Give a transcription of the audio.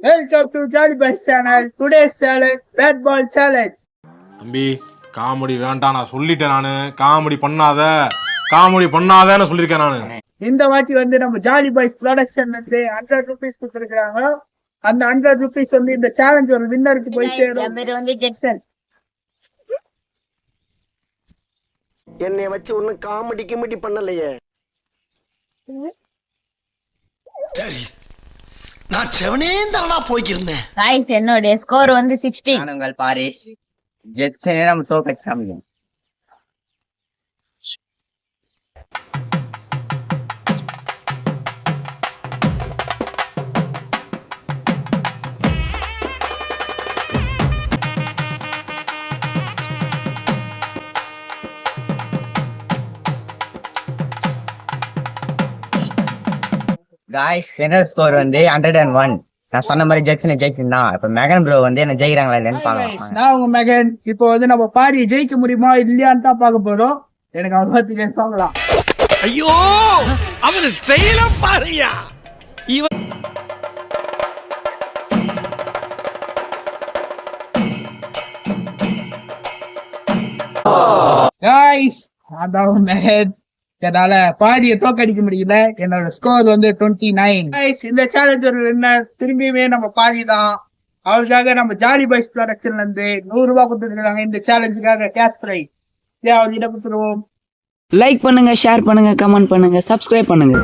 Welcome to Jolly Boys channel. Today's challenge, Bad Ball Challenge. தம்பி comedy வேண்டாம் நான் சொல்லிட்டேன். நானு காமெடி பண்ணாதன்னு சொல்லியிருக்கேன் நானு. இந்த வாட்டி வந்து நம்ம ஜாலி பாய்ஸ் ப்ரொடக்ஷன் வந்து 100 rupees கொடுத்துருக்காங்க. அந்த 100 rupees வந்து இந்த சேலஞ்ச் ஒரு வின்னருக்கு போய் சேரும். என்னை வச்சு ஒன்னும் காமெடி கிமெடி பண்ணலையே. சரி நான் செவனே தானா போய்க்கிருந்தேன். ரைட், என்னோட ஸ்கோர் வந்து 60. உங்கள் பாரிஸ் ஜெட்ஸே நம்ம தோக்கச்சு காமிக்கும். காய்ஸ் என்னோட ஸ்கோர் வந்து 101. நான் சொன்ன மாதிரி ஜெட்ஸ் ஜெயிக்கணும். இப்ப மெகன் ப்ரோ வந்து என்ன ஜெயிக்கிறாங்களா இல்லன்னு பாக்கலாம். நான் உங்க மெகன். இப்போ வந்து நம்ம பாரி ஜெயிக்க முடியுமா இல்லையான்னு தான் பார்க்க போறோம். எனக்கு அவர் பத்தி பேசலாம். ஐயோ அவரு ஸ்டைல பாருயா. காய்ஸ் அதான் மெகன். என்னால பாதியை தோக்கடிக்க முடியல. என்னோட ஸ்கோர் வந்து 29. Guys, இந்த சேலஞ்ச் ஒரு வின்னர் திரும்பியுமே நம்ம பாதி தான். அவருக்காக நம்ம ஜாலி பாய்ஸ் ப்ரொடக்ஷன்ல இருந்து 100 ரூபாய் கொடுத்துருக்காங்க இந்த சேலஞ்சுக்காக கேஷ் பிரைஸ். அவர்கிட்ட கொடுத்துருவோம். லைக் பண்ணுங்க, ஷேர் பண்ணுங்க, கமெண்ட் பண்ணுங்க, சப்ஸ்கிரைப் பண்ணுங்க.